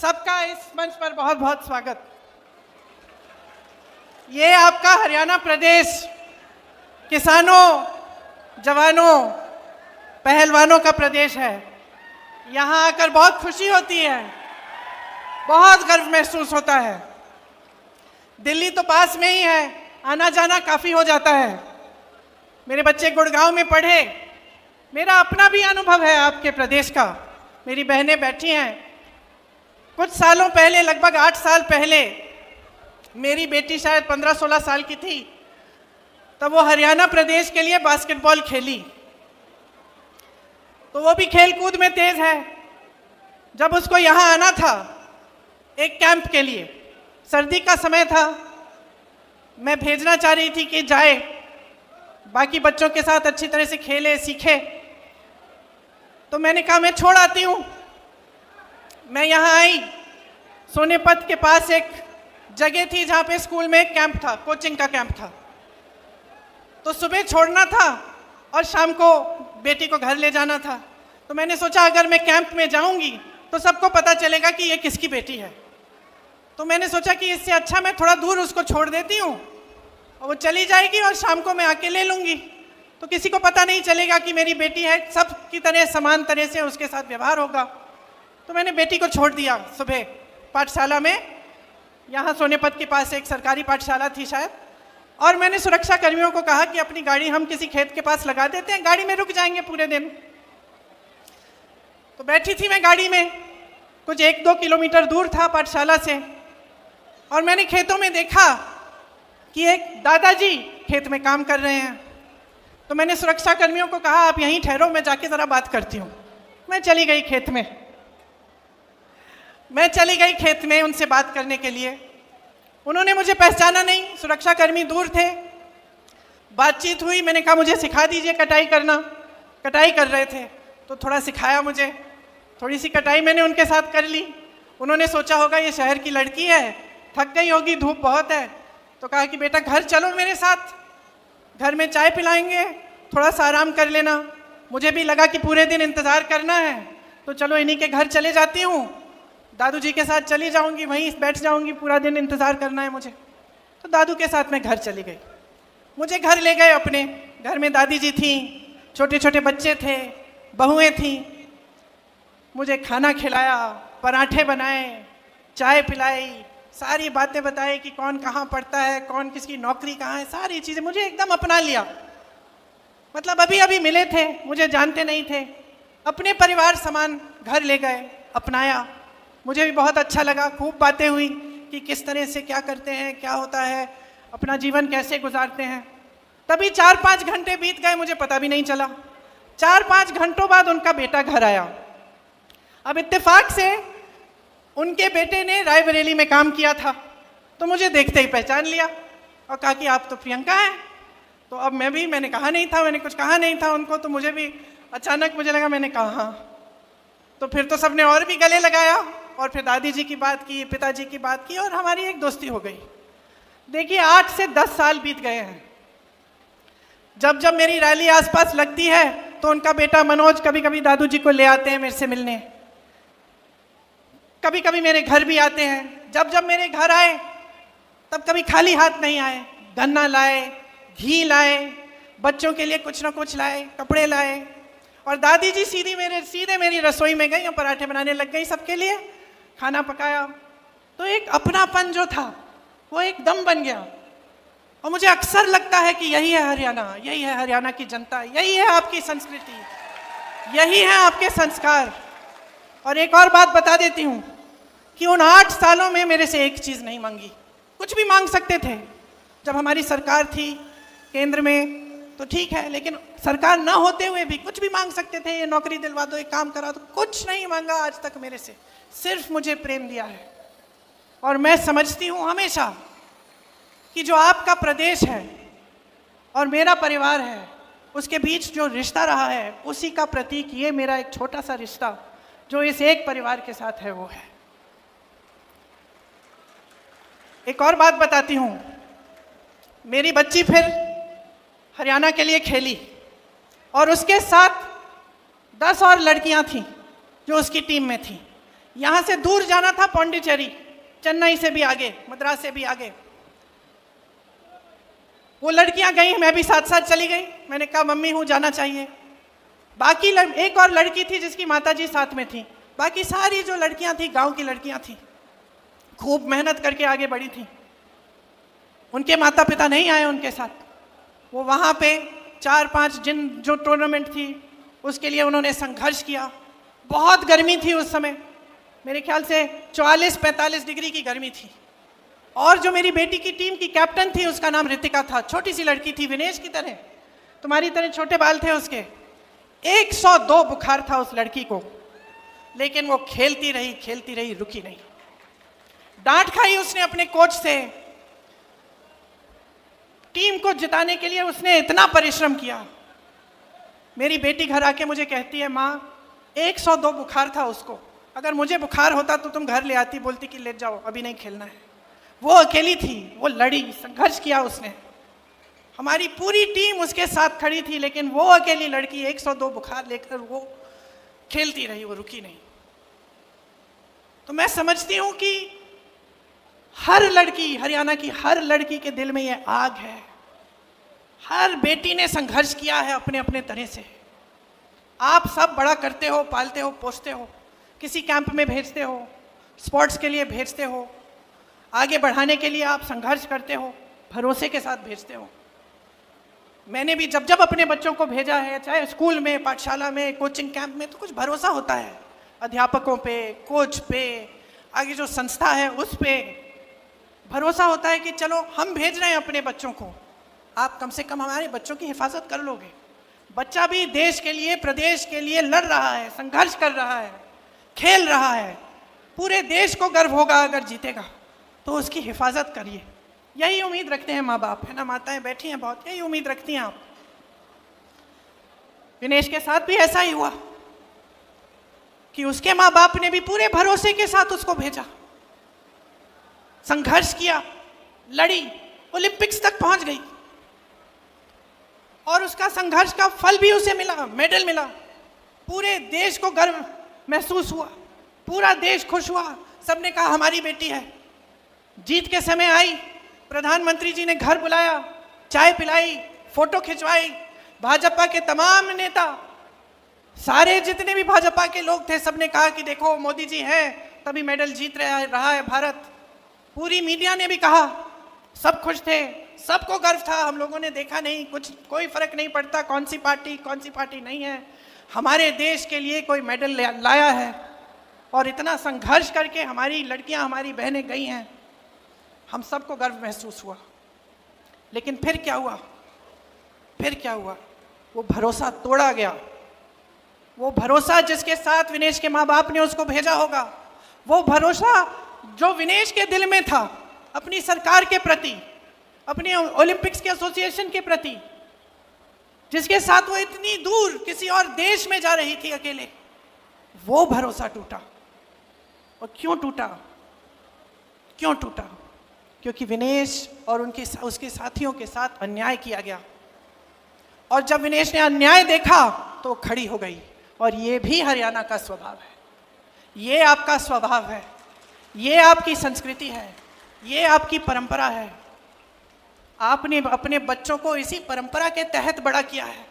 सबका इस मंच पर बहुत बहुत स्वागत। ये आपका हरियाणा प्रदेश किसानों, जवानों, पहलवानों का प्रदेश है। यहाँ आकर बहुत खुशी होती है, बहुत गर्व महसूस होता है। दिल्ली तो पास में ही है, आना जाना काफ़ी हो जाता है। मेरे बच्चे गुड़गांव में पढ़े, मेरा अपना भी अनुभव है आपके प्रदेश का। मेरी बहनें बैठी हैं। कुछ सालों पहले, लगभग 8 साल पहले, मेरी बेटी शायद 15-16 साल की थी, तब वो हरियाणा प्रदेश के लिए बास्केटबॉल खेली। तो वो भी खेल कूद में तेज है। जब उसको यहाँ आना था एक कैंप के लिए, सर्दी का समय था, मैं भेजना चाह रही थी कि जाए, बाकी बच्चों के साथ अच्छी तरह से खेले, सीखे। तो मैंने कहा मैं छोड़ आती हूँ। मैं यहाँ आई, सोनेपत के पास एक जगह थी जहाँ पे स्कूल में एक कैंप था, कोचिंग का कैंप था। तो सुबह छोड़ना था और शाम को बेटी को घर ले जाना था। तो मैंने सोचा अगर मैं कैंप में जाऊँगी तो सबको पता चलेगा कि ये किसकी बेटी है। तो मैंने सोचा कि इससे अच्छा मैं थोड़ा दूर उसको छोड़ देती हूँ और वो चली जाएगी और शाम को मैं आके ले लूँगी, तो किसी को पता नहीं चलेगा कि मेरी बेटी है। सब की तरह समान तरह से उसके साथ व्यवहार होगा। तो मैंने बेटी को छोड़ दिया सुबह पाठशाला में। यहाँ सोनेपत के पास एक सरकारी पाठशाला थी शायद, और मैंने सुरक्षा कर्मियों को कहा कि अपनी गाड़ी हम किसी खेत के पास लगा देते हैं, गाड़ी में रुक जाएंगे पूरे दिन। तो बैठी थी मैं गाड़ी में, कुछ 1-2 किलोमीटर दूर था पाठशाला से, और मैंने खेतों में देखा कि एक दादाजी खेत में काम कर रहे हैं। तो मैंने सुरक्षा कर्मियों को कहा आप यहीं ठहरो, मैं जाके ज़रा बात करती हूँ। मैं चली गई खेत में उनसे बात करने के लिए। उन्होंने मुझे पहचाना नहीं, सुरक्षा कर्मी दूर थे। बातचीत हुई, मैंने कहा मुझे सिखा दीजिए कटाई करना। कटाई कर रहे थे तो थोड़ा सिखाया मुझे, थोड़ी सी कटाई मैंने उनके साथ कर ली। उन्होंने सोचा होगा ये शहर की लड़की है, थक गई होगी, धूप बहुत है, तो कहा कि बेटा घर चलो मेरे साथ, घर में चाय पिलाएंगे, थोड़ा सा आराम कर लेना। मुझे भी लगा कि पूरे दिन इंतज़ार करना है, तो चलो इन्हीं के घर चले जाती हूँ, दादू जी के साथ चली जाऊंगी, वहीं बैठ जाऊंगी, पूरा दिन इंतज़ार करना है मुझे। तो दादू के साथ मैं घर चली गई। मुझे घर ले गए अपने। घर में दादी जी थी, छोटे छोटे बच्चे थे, बहुएं थीं। मुझे खाना खिलाया, पराठे बनाए, चाय पिलाई, सारी बातें बताई कि कौन कहाँ पढ़ता है, कौन किसकी नौकरी कहाँ है, सारी चीज़ें। मुझे एकदम अपना लिया। मतलब अभी अभी मिले थे, मुझे जानते नहीं थे, अपने परिवार समान घर ले गए, अपनाया। मुझे भी बहुत अच्छा लगा। खूब बातें हुई कि किस तरह से क्या करते हैं, क्या होता है, अपना जीवन कैसे गुजारते हैं। तभी 4-5 घंटे बीत गए, मुझे पता भी नहीं चला। 4-5 घंटों बाद उनका बेटा घर आया। अब इत्तेफाक से उनके बेटे ने रायबरेली में काम किया था, तो मुझे देखते ही पहचान लिया और कहा कि आप तो प्रियंका हैं। तो अब मैंने कहा नहीं था, मैंने कुछ कहा नहीं था उनको, तो मुझे भी अचानक मुझे लगा, मैंने कहा हाँ। तो फिर तो सबने और भी गले लगाया, और फिर दादी जी की बात की, पिताजी की बात की, और हमारी एक दोस्ती हो गई। देखिए 8 से 10 साल बीत गए हैं। जब जब मेरी रैली आसपास लगती है तो उनका बेटा मनोज कभी कभी दादू जी को ले आते हैं मेरे से मिलने, कभी कभी मेरे घर भी आते हैं। जब जब मेरे घर आए तब कभी खाली हाथ नहीं आए। गन्ना लाए, घी लाए, बच्चों के लिए कुछ ना कुछ लाए, कपड़े लाए। और दादी जी सीधे मेरी रसोई में गई और पराठे बनाने लग गई, सबके लिए खाना पकाया। तो एक अपनापन जो था वो एकदम बन गया। और मुझे अक्सर लगता है कि यही है हरियाणा, यही है हरियाणा की जनता, यही है आपकी संस्कृति, यही है आपके संस्कार। और एक और बात बता देती हूँ कि उन 8 सालों में मेरे से एक चीज़ नहीं मांगी। कुछ भी मांग सकते थे, जब हमारी सरकार थी केंद्र में तो ठीक है, लेकिन सरकार ना होते हुए भी कुछ भी मांग सकते थे, ये नौकरी दिलवा दो, एक काम करा दो। कुछ नहीं मांगा आज तक मेरे से, सिर्फ मुझे प्रेम दिया है। और मैं समझती हूँ हमेशा कि जो आपका प्रदेश है और मेरा परिवार है, उसके बीच जो रिश्ता रहा है, उसी का प्रतीक ये मेरा एक छोटा सा रिश्ता जो इस एक परिवार के साथ है वो है। एक और बात बताती हूँ, मेरी बच्ची फिर हरियाणा के लिए खेली और उसके साथ 10 और लड़कियां थीं जो उसकी टीम में थीं। यहाँ से दूर जाना था पौंडीचेरी, चेन्नई से भी आगे, मद्रास से भी आगे। वो लड़कियां गई, मैं भी साथ साथ चली गई। मैंने कहा मम्मी हूँ, जाना चाहिए। बाकी एक और लड़की थी जिसकी माताजी साथ में थी। बाकी सारी जो लड़कियां थी गांव की लड़कियां थी, खूब मेहनत करके आगे बढ़ी थी। उनके माता पिता नहीं आए उनके साथ। वो वहाँ पे 4-5 दिन जो टूर्नामेंट थी उसके लिए उन्होंने संघर्ष किया। बहुत गर्मी थी उस समय, मेरे ख्याल से 44-45 डिग्री की गर्मी थी। और जो मेरी बेटी की टीम की कैप्टन थी उसका नाम रितिका था। छोटी सी लड़की थी, विनेश की तरह, तुम्हारी तरह छोटे बाल थे उसके। 102 बुखार था उस लड़की को, लेकिन वो खेलती रही, रुकी नहीं। डांट खाई उसने अपने कोच से। टीम को जिताने के लिए उसने इतना परिश्रम किया। मेरी बेटी घर आके मुझे कहती है, माँ 102 बुखार था उसको, अगर मुझे बुखार होता तो तुम घर ले आती, बोलती कि ले जाओ अभी नहीं खेलना है। वो अकेली थी, वो लड़ी, संघर्ष किया उसने। हमारी पूरी टीम उसके साथ खड़ी थी, लेकिन वो अकेली लड़की 102 बुखार लेकर वो खेलती रही, वो रुकी नहीं। तो मैं समझती हूं कि हर लड़की, हरियाणा की हर लड़की के दिल में ये आग है। हर बेटी ने संघर्ष किया है अपने अपने तरह से। आप सब बड़ा करते हो, पालते हो, पोसते हो, किसी कैंप में भेजते हो, स्पोर्ट्स के लिए भेजते हो, आगे बढ़ाने के लिए आप संघर्ष करते हो, भरोसे के साथ भेजते हो। मैंने भी जब जब अपने बच्चों को भेजा है, चाहे स्कूल में, पाठशाला में, कोचिंग कैंप में, तो कुछ भरोसा होता है अध्यापकों पे, कोच पे, आगे जो संस्था है उस पे भरोसा होता है कि चलो हम भेज रहे हैं अपने बच्चों को, आप कम से कम हमारे बच्चों की हिफाजत कर लोगे। बच्चा भी देश के लिए, प्रदेश के लिए लड़ रहा है, संघर्ष कर रहा है, खेल रहा है। पूरे देश को गर्व होगा अगर जीतेगा, तो उसकी हिफाजत करिए। यही उम्मीद रखते हैं माँ बाप, है ना, माताएं बैठी हैं बहुत, यही उम्मीद रखती हैं आप। विनेश के साथ भी ऐसा ही हुआ कि उसके माँ बाप ने भी पूरे भरोसे के साथ उसको भेजा, संघर्ष किया, लड़ी, ओलंपिक्स तक पहुंच गई और उसका संघर्ष का फल भी उसे मिला, मेडल मिला। पूरे देश को गर्व महसूस हुआ, पूरा देश खुश हुआ, सबने कहा हमारी बेटी है। जीत के समय आई, प्रधानमंत्री जी ने घर बुलाया, चाय पिलाई, फोटो खिंचवाई। भाजपा के तमाम नेता, सारे जितने भी भाजपा के लोग थे, सबने कहा कि देखो मोदी जी हैं तभी मेडल जीत रहा है भारत। पूरी मीडिया ने भी कहा, सब खुश थे, सबको गर्व था। हम लोगों ने देखा नहीं, कोई फर्क नहीं पड़ता कौन सी पार्टी नहीं है, हमारे देश के लिए कोई मेडल लाया है। और इतना संघर्ष करके हमारी लड़कियां, हमारी बहनें गई हैं, हम सबको गर्व महसूस हुआ। लेकिन फिर क्या हुआ? वो भरोसा तोड़ा गया। वो भरोसा जिसके साथ विनेश के माँ बाप ने उसको भेजा होगा, वो भरोसा जो विनेश के दिल में था अपनी सरकार के प्रति, अपने ओलंपिक्स के एसोसिएशन के प्रति, जिसके साथ वो इतनी दूर किसी और देश में जा रही थी अकेले, वो भरोसा टूटा। और क्यों टूटा? क्योंकि विनेश और उसके साथियों के साथ अन्याय किया गया। और जब विनेश ने अन्याय देखा तो वो खड़ी हो गई। और ये भी हरियाणा का स्वभाव है, ये आपका स्वभाव है, ये आपकी संस्कृति है, ये आपकी परंपरा है। आपने अपने बच्चों को इसी परंपरा के तहत बड़ा किया है।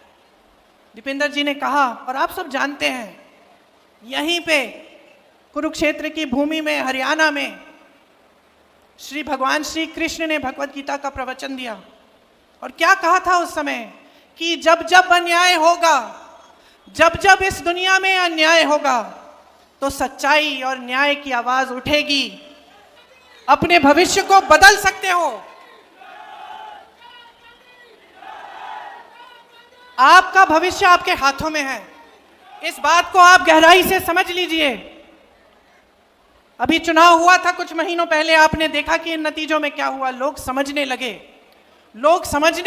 दीपेंद्र जी ने कहा, और आप सब जानते हैं, यहीं पे कुरुक्षेत्र की भूमि में, हरियाणा में, भगवान श्री कृष्ण ने भगवत गीता का प्रवचन दिया। और क्या कहा था उस समय कि जब जब अन्याय होगा, जब जब इस दुनिया में अन्याय होगा, तो सच्चाई और न्याय की आवाज उठेगी। अपने भविष्य को बदल सकते हो। आपका भविष्य आपके हाथों में है। इस बात को आप गहराई से समझ लीजिए। अभी चुनाव हुआ था कुछ महीनों पहले, आपने देखा कि इन नतीजों में क्या हुआ। लोग समझने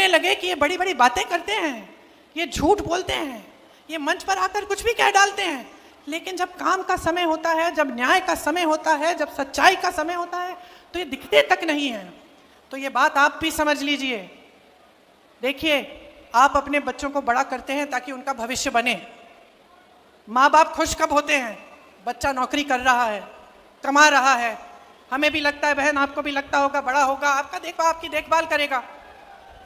लगे कि ये बड़ी बड़ी बातें करते हैं, ये झूठ बोलते हैं, ये मंच पर आकर कुछ भी कह डालते हैं, लेकिन जब काम का समय होता है, जब न्याय का समय होता है, जब सच्चाई का समय होता है, तो ये दिखते तक नहीं है। तो ये बात आप भी समझ लीजिए। देखिए, आप अपने बच्चों को बड़ा करते हैं ताकि उनका भविष्य बने। माँ बाप खुश कब होते हैं? बच्चा नौकरी कर रहा है, कमा रहा है, हमें भी लगता है, बहन आपको भी लगता होगा, बड़ा होगा, आपकी देखभाल करेगा,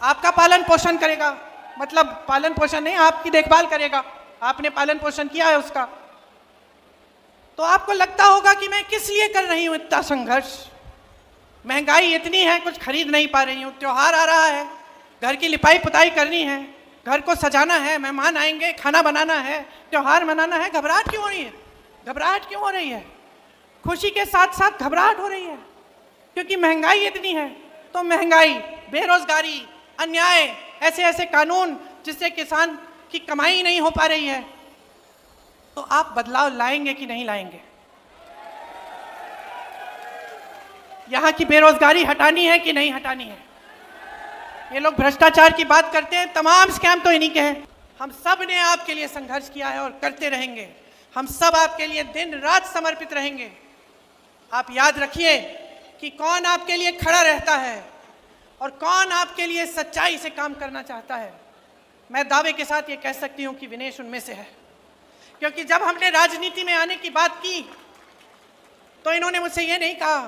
आपका पालन पोषण करेगा, मतलब पालन पोषण नहीं, आपकी देखभाल करेगा, आपने पालन पोषण किया है उसका, तो आपको लगता होगा कि मैं किस लिए कर रही हूं इतना संघर्ष, महंगाई इतनी है, कुछ खरीद नहीं पा रही हूं, त्योहार आ रहा है, घर की लिपाई पुताई करनी है, घर को सजाना है, मेहमान आएंगे, खाना बनाना है, त्योहार मनाना है, घबराहट क्यों हो रही है? घबराहट क्यों हो रही है? खुशी के साथ साथ घबराहट हो रही है, क्योंकि महंगाई इतनी है। तो महंगाई, बेरोजगारी, अन्याय, ऐसे ऐसे कानून जिससे किसान की कमाई नहीं हो पा रही है, तो आप बदलाव लाएंगे कि नहीं लाएंगे? यहाँ की बेरोजगारी हटानी है कि नहीं हटानी है? ये लोग भ्रष्टाचार की बात करते हैं, तमाम स्कैम तो इन्हीं के हैं। हम सब ने आपके लिए संघर्ष किया है और करते रहेंगे, हम सब आपके लिए दिन रात समर्पित रहेंगे। आप याद रखिए कि कौन आपके लिए खड़ा रहता है और कौन आपके लिए सच्चाई से काम करना चाहता है। मैं दावे के साथ ये कह सकती हूँ कि विनेश उनमें से है, क्योंकि जब हमने राजनीति में आने की बात की तो इन्होंने मुझसे ये नहीं कहा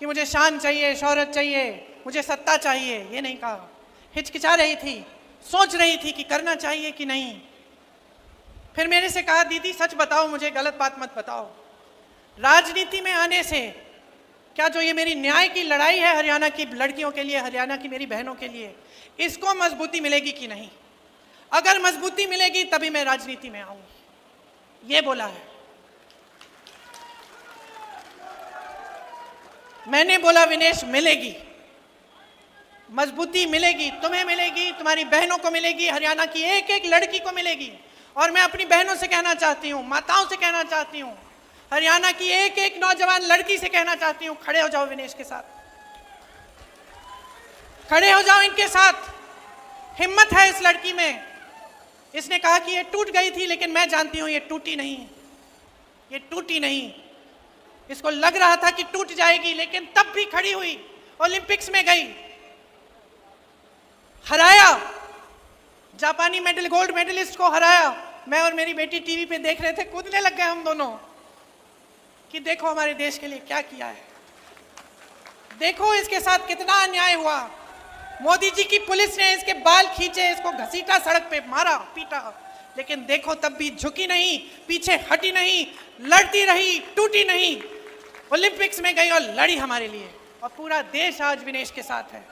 कि मुझे शान चाहिए, शोहरत चाहिए, मुझे सत्ता चाहिए, ये नहीं कहा। हिचकिचा रही थी, सोच रही थी कि करना चाहिए कि नहीं। फिर मेरे से कहा, दीदी सच बताओ, मुझे गलत बात मत बताओ, राजनीति में आने से क्या जो ये मेरी न्याय की लड़ाई है हरियाणा की लड़कियों के लिए, हरियाणा की मेरी बहनों के लिए, इसको मजबूती मिलेगी कि नहीं? अगर मजबूती मिलेगी तभी मैं राजनीति में आऊंगी, ये बोला है। मैंने बोला विनेश मिलेगी, मजबूती मिलेगी, तुम्हें मिलेगी, तुम्हारी बहनों को मिलेगी, हरियाणा की एक एक लड़की को मिलेगी। और मैं अपनी बहनों से कहना चाहती हूँ, माताओं से कहना चाहती हूँ, हरियाणा की एक एक नौजवान लड़की से कहना चाहती हूँ, खड़े हो जाओ विनेश के साथ, खड़े हो जाओ इनके साथ। हिम्मत है इस लड़की में। इसने कहा कि ये टूट गई थी, लेकिन मैं जानती हूँ ये टूटी नहीं, ये टूटी नहीं। इसको लग रहा था कि टूट जाएगी, लेकिन तब भी खड़ी हुई, ओलंपिक्स में गई, हराया, जापानी गोल्ड मेडलिस्ट को हराया। मैं और मेरी बेटी टीवी पे देख रहे थे, कूदने लग गए हम दोनों कि देखो हमारे देश के लिए क्या किया है, देखो इसके साथ कितना अन्याय हुआ। मोदी जी की पुलिस ने इसके बाल खींचे, इसको घसीटा, सड़क पे मारा, पीटा, लेकिन देखो तब भी झुकी नहीं, पीछे हटी नहीं, लड़ती रही, टूटी नहीं। ओलंपिक्स में गई और लड़ी हमारे लिए, और पूरा देश आज विनेश के साथ है,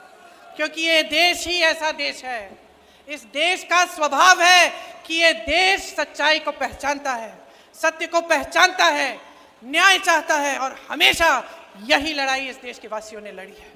क्योंकि ये देश ही ऐसा देश है। इस देश का स्वभाव है कि ये देश सच्चाई को पहचानता है, सत्य को पहचानता है, न्याय चाहता है, और हमेशा यही लड़ाई इस देश के वासियों ने लड़ी है।